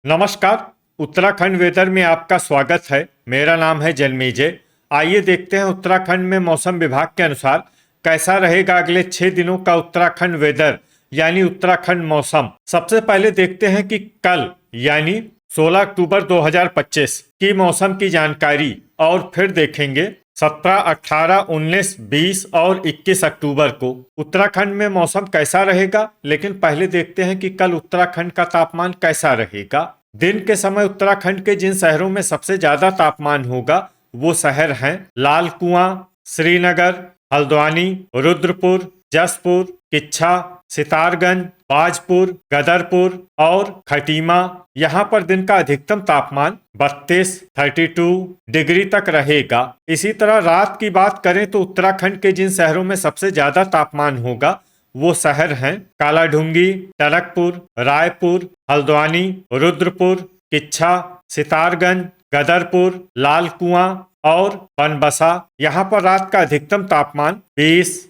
नमस्कार। उत्तराखंड वेदर में आपका स्वागत है। मेरा नाम है जन्मेजय। आइए देखते हैं उत्तराखंड में मौसम विभाग के अनुसार कैसा रहेगा अगले 6 दिनों का उत्तराखंड वेदर यानी उत्तराखंड मौसम। सबसे पहले देखते हैं कि कल यानी 16 अक्टूबर 2025 की मौसम की जानकारी और फिर देखेंगे 17, 18, 19, 20 और 21 अक्टूबर को उत्तराखंड में मौसम कैसा रहेगा। लेकिन पहले देखते हैं कि कल उत्तराखंड का तापमान कैसा रहेगा। दिन के समय उत्तराखंड के जिन शहरों में सबसे ज्यादा तापमान होगा वो शहर हैं लाल कुआं, श्रीनगर, हल्द्वानी, रुद्रपुर, जसपुर, किच्छा, सितारगंज, बाजपुर, गदरपुर और खटीमा। यहाँ पर दिन का अधिकतम तापमान 32 डिग्री तक रहेगा। इसी तरह रात की बात करें तो उत्तराखंड के जिन शहरों में सबसे ज्यादा तापमान होगा वो शहर हैं कालाढूंगी, टनकपुर, रायपुर, हल्द्वानी, रुद्रपुर, किच्छा, सितारगंज, गदरपुर, लाल कुआं और बनबसा। यहाँ पर रात का अधिकतम तापमान 20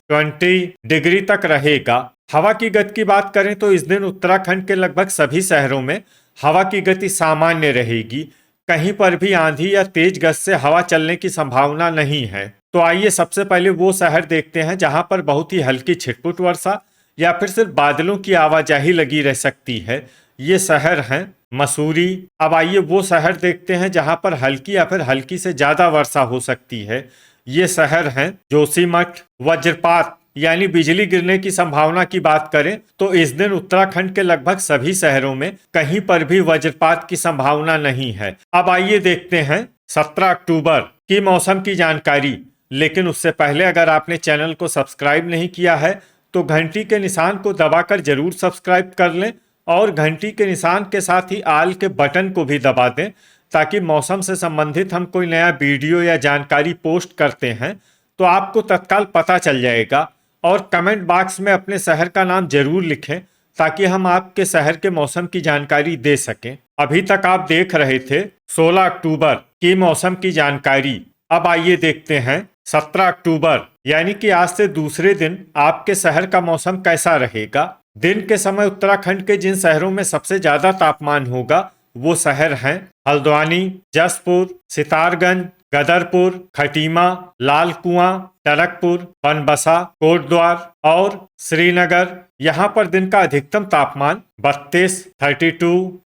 डिग्री तक रहेगा। हवा की गति की बात करें तो इस दिन उत्तराखंड के लगभग सभी शहरों में हवा की गति सामान्य रहेगी। कहीं पर भी आंधी या तेज गति से हवा चलने की संभावना नहीं है। तो आइए सबसे पहले वो शहर देखते हैं जहां पर बहुत ही हल्की छिटपुट वर्षा या फिर सिर्फ बादलों की आवाजाही लगी रह सकती है। ये शहर हैं मसूरी। अब आइए वो शहर देखते हैं जहां पर हल्की या फिर हल्की से ज्यादा वर्षा हो सकती है। ये शहर हैं जोशीमठ। वज्रपात यानी बिजली गिरने की संभावना की बात करें तो इस दिन उत्तराखंड के लगभग सभी शहरों में कहीं पर भी वज्रपात की संभावना नहीं है। अब आइए देखते हैं 17 अक्टूबर की मौसम की जानकारी। लेकिन उससे पहले अगर आपने चैनल को सब्सक्राइब नहीं किया है तो घंटी के निशान को दबाकर जरूर सब्सक्राइब कर लें और घंटी के निशान के साथ ही आल के बटन को भी दबा दें ताकि मौसम से संबंधित हम कोई नया वीडियो या जानकारी पोस्ट करते हैं तो आपको तत्काल पता चल जाएगा। और कमेंट बॉक्स में अपने शहर का नाम जरूर लिखें ताकि हम आपके शहर के मौसम की जानकारी दे सकें। अभी तक आप देख रहे थे 16 अक्टूबर की मौसम की जानकारी। अब आइए देखते हैं 17 अक्टूबर यानी कि आज से दूसरे दिन आपके शहर का मौसम कैसा रहेगा। दिन के समय उत्तराखंड के जिन शहरों में सबसे ज्यादा तापमान होगा वो शहर हैं हल्द्वानी, जसपुर, सितारगंज, गदरपुर, खटीमा, लाल कुआं, टनकपुर, बनबसा, कोटद्वार और श्रीनगर। यहाँ पर दिन का अधिकतम तापमान 32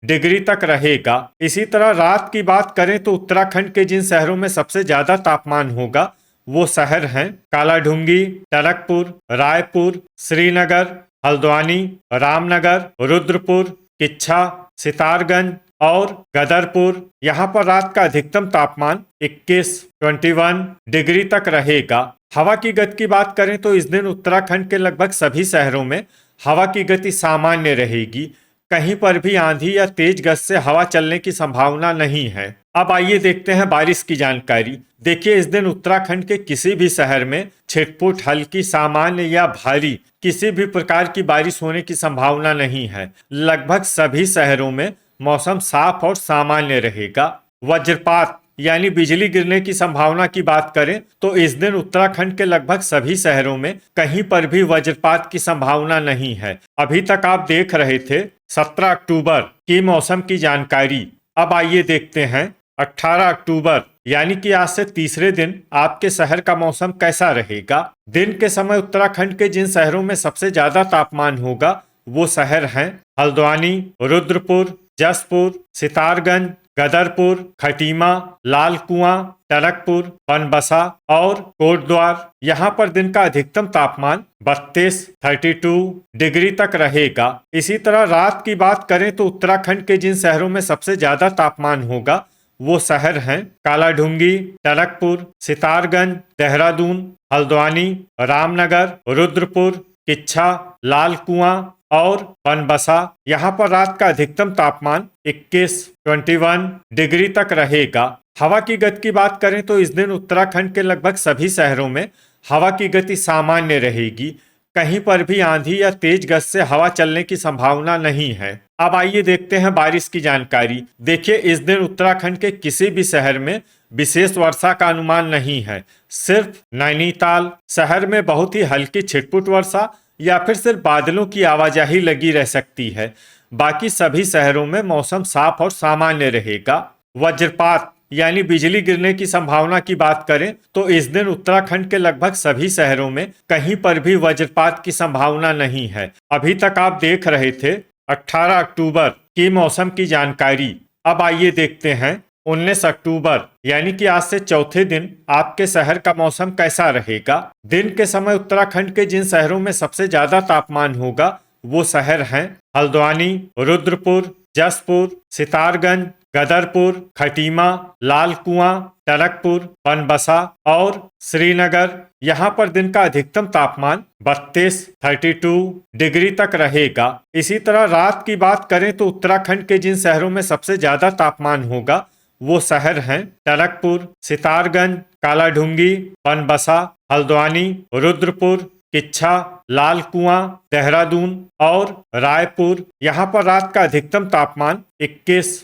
डिग्री तक रहेगा। इसी तरह रात की बात करें तो उत्तराखंड के जिन शहरों में सबसे ज्यादा तापमान होगा वो शहर हैं कालाढूंगी, टनकपुर, रायपुर, श्रीनगर, हल्द्वानी, रामनगर, रुद्रपुर, किच्छा, सितारगंज और गदरपुर। यहाँ पर रात का अधिकतम तापमान 21 डिग्री तक रहेगा। हवा की गति की बात करें तो इस दिन उत्तराखंड के लगभग सभी शहरों में हवा की गति सामान्य रहेगी। कहीं पर भी आंधी या तेज गति से हवा चलने की संभावना नहीं है। अब आइए देखते हैं बारिश की जानकारी। देखिए इस दिन उत्तराखंड के किसी भी शहर में छिटपुट, हल्की, सामान्य या भारी किसी भी प्रकार की बारिश होने की संभावना नहीं है। लगभग सभी शहरों में मौसम साफ और सामान्य रहेगा। वज्रपात यानी बिजली गिरने की संभावना की बात करें तो इस दिन उत्तराखंड के लगभग सभी शहरों में कहीं पर भी वज्रपात की संभावना नहीं है। अभी तक आप देख रहे थे 17 अक्टूबर की मौसम की जानकारी। अब आइए देखते हैं 18 अक्टूबर यानी कि आज से तीसरे दिन आपके शहर का मौसम कैसा रहेगा। दिन के समय उत्तराखंड के जिन शहरों में सबसे ज्यादा तापमान होगा वो शहर हैं हल्द्वानी, रुद्रपुर, जसपुर, सितारगंज, गदरपुर, खटीमा, लाल कुआं, टनकपुर, बनबसा और कोटद्वार। यहाँ पर दिन का अधिकतम तापमान 32 डिग्री तक रहेगा। इसी तरह रात की बात करें तो उत्तराखंड के जिन शहरों में सबसे ज्यादा तापमान होगा वो शहर हैं कालाढूंगी, टनकपुर, सितारगंज, देहरादून, हल्द्वानी, रामनगर, रुद्रपुर, किच्छा, लाल कुआं और बनबसा। यहाँ पर रात का अधिकतम तापमान 21 डिग्री तक रहेगा। हवा की गति की बात करें तो इस दिन उत्तराखंड के लगभग सभी शहरों में हवा की गति सामान्य रहेगी। कहीं पर भी आंधी या तेज गति से हवा चलने की संभावना नहीं है। अब आइए देखते हैं बारिश की जानकारी। देखिए इस दिन उत्तराखंड के किसी भी शहर में विशेष वर्षा का अनुमान नहीं है। सिर्फ नैनीताल शहर में बहुत ही हल्की छिटपुट वर्षा या फिर सिर्फ बादलों की आवाजाही लगी रह सकती है। बाकी सभी शहरों में मौसम साफ और सामान्य रहेगा। वज्रपात यानी बिजली गिरने की संभावना की बात करें तो इस दिन उत्तराखंड के लगभग सभी शहरों में कहीं पर भी वज्रपात की संभावना नहीं है। अभी तक आप देख रहे थे 18 अक्टूबर की मौसम की जानकारी। अब आइए देखते हैं 19 अक्टूबर यानी कि आज से चौथे दिन आपके शहर का मौसम कैसा रहेगा। दिन के समय उत्तराखंड के जिन शहरों में सबसे ज्यादा तापमान होगा वो शहर हैं हल्द्वानी, रुद्रपुर, जसपुर, सितारगंज, गदरपुर, खटीमा, लाल कुआं, टनकपुर, बनबसा और श्रीनगर। यहाँ पर दिन का अधिकतम तापमान 32 डिग्री तक रहेगा। इसी तरह रात की बात करें तो उत्तराखंड के जिन शहरों में सबसे ज्यादा तापमान होगा वो शहर हैं टनकपुर, सितारगंज, कालाढूंगी, बनबसा, हल्द्वानी, रुद्रपुर, किच्छा, लाल कुआं, देहरादून और रायपुर। यहाँ पर रात का अधिकतम तापमान 21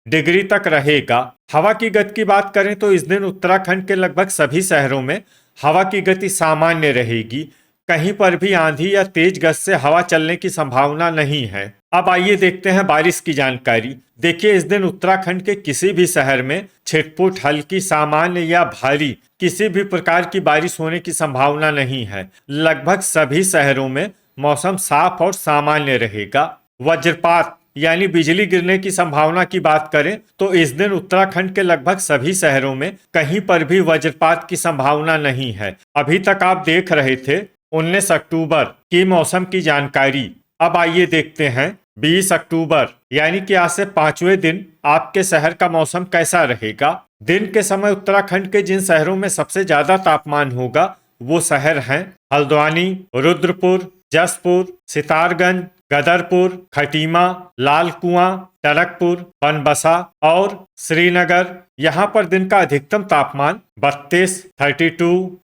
डिग्री तक रहेगा। हवा की गति की बात करें तो इस दिन उत्तराखंड के लगभग सभी शहरों में हवा की गति सामान्य रहेगी। कहीं पर भी आंधी या तेज गति से हवा चलने की संभावना नहीं है। अब आइए देखते हैं बारिश की जानकारी। देखिए इस दिन उत्तराखंड के किसी भी शहर में छिटपुट, हल्की, सामान्य या भारी किसी भी प्रकार की बारिश होने की संभावना नहीं है। लगभग सभी शहरों में मौसम साफ और सामान्य रहेगा। वज्रपात यानी बिजली गिरने की संभावना की बात करें तो इस दिन उत्तराखंड के लगभग सभी शहरों में कहीं पर भी वज्रपात की संभावना नहीं है। अभी तक आप देख रहे थे 19 अक्टूबर की मौसम की जानकारी। अब आइए देखते हैं 20 अक्टूबर यानी कि आज से 5वें दिन आपके शहर का मौसम कैसा रहेगा। दिन के समय उत्तराखंड के जिन शहरों में सबसे ज्यादा तापमान होगा वो शहर हैं हल्द्वानी, रुद्रपुर, जसपुर, सितारगंज, गदरपुर, खटीमा, लाल कुआं, टनकपुर, बनबसा और श्रीनगर। यहाँ पर दिन का अधिकतम तापमान 32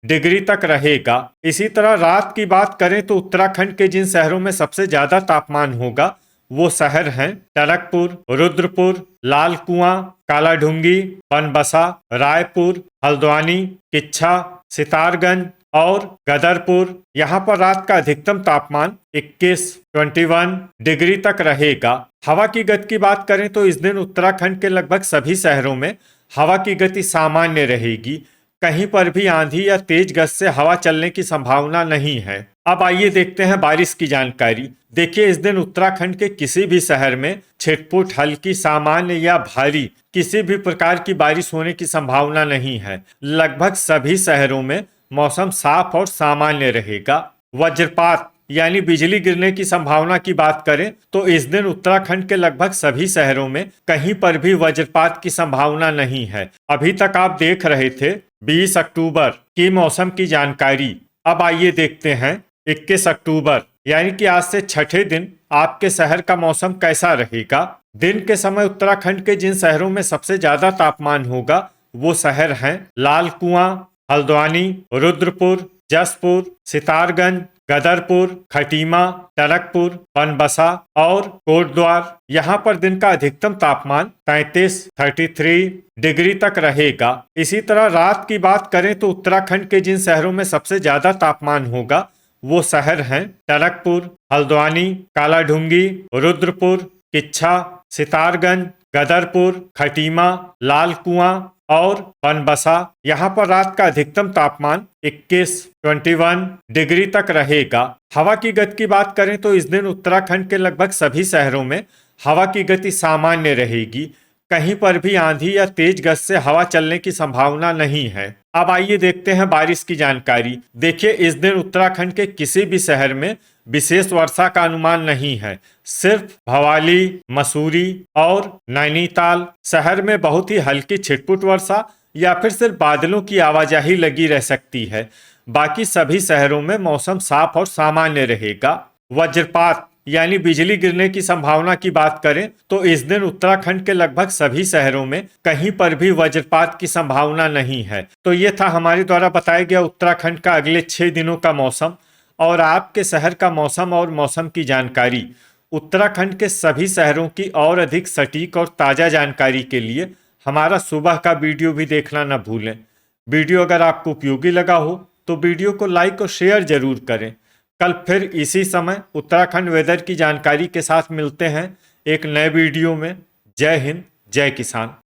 डिग्री तक रहेगा। इसी तरह रात की बात करें तो उत्तराखंड के जिन शहरों में सबसे ज्यादा तापमान होगा वो शहर हैं टनकपुर, रुद्रपुर, लाल कुआं, कालाढूंगी, बनबसा, रायपुर, हल्द्वानी, किच्छा, सितारगंज और गदरपुर। यहाँ पर रात का अधिकतम तापमान 21 डिग्री तक रहेगा। हवा की गति की बात करें तो इस दिन उत्तराखंड के लगभग सभी शहरों में हवा की गति सामान्य रहेगी। कहीं पर भी आंधी या तेज गति से हवा चलने की संभावना नहीं है। अब आइए देखते हैं बारिश की जानकारी। देखिए इस दिन उत्तराखंड के किसी भी शहर में छिटपुट, हल्की, सामान्य या भारी किसी भी प्रकार की बारिश होने की संभावना नहीं है। लगभग सभी शहरों में मौसम साफ और सामान्य रहेगा। वज्रपात यानी बिजली गिरने की संभावना की बात करें तो इस दिन उत्तराखंड के लगभग सभी शहरों में कहीं पर भी वज्रपात की संभावना नहीं है। अभी तक आप देख रहे थे 20 अक्टूबर की मौसम की जानकारी। अब आइए देखते हैं 21 अक्टूबर यानी कि आज से छठे दिन आपके शहर का मौसम कैसा रहेगा। दिन के समय उत्तराखंड के जिन शहरों में सबसे ज्यादा तापमान होगा वो शहर हैं लाल कुआं, हल्द्वानी, रुद्रपुर, जसपुर, सितारगंज, गदरपुर, खटीमा, टनकपुर, बनबसा और कोटद्वार। यहाँ पर दिन का अधिकतम तापमान 33 डिग्री तक रहेगा। इसी तरह रात की बात करें तो उत्तराखंड के जिन शहरों में सबसे ज्यादा तापमान होगा वो शहर हैं टनकपुर, हल्द्वानी, कालाढूंगी, रुद्रपुर, किच्छा, सितारगंज, गदरपुर, खटीमा, लाल कुआं और बनबसा। यहाँ पर रात का अधिकतम तापमान 21 डिग्री तक रहेगा। हवा की गति की बात करें तो इस दिन उत्तराखंड के लगभग सभी शहरों में हवा की गति सामान्य रहेगी। कहीं पर भी आंधी या तेज गति से हवा चलने की संभावना नहीं है। अब आइए देखते हैं बारिश की जानकारी। देखिए इस दिन उत्तराखंड के किसी भी शहर में विशेष वर्षा का अनुमान नहीं है। सिर्फ भवाली, मसूरी और नैनीताल शहर में बहुत ही हल्की छिटपुट वर्षा या फिर सिर्फ बादलों की आवाजाही लगी रह सकती है। बाकी सभी शहरों में मौसम साफ और सामान्य रहेगा। वज्रपात यानी बिजली गिरने की संभावना की बात करें तो इस दिन उत्तराखंड के लगभग सभी शहरों में कहीं पर भी वज्रपात की संभावना नहीं है। तो ये था हमारे द्वारा बताया गया उत्तराखंड का अगले 6 दिनों का मौसम और आपके शहर का मौसम और मौसम की जानकारी। उत्तराखंड के सभी शहरों की और अधिक सटीक और ताज़ा जानकारी के लिए हमारा सुबह का वीडियो भी देखना न भूलें। वीडियो अगर आपको उपयोगी लगा हो तो वीडियो को लाइक और शेयर जरूर करें। कल फिर इसी समय उत्तराखंड वेदर की जानकारी के साथ मिलते हैं एक नए वीडियो में। जय हिंद, जय किसान।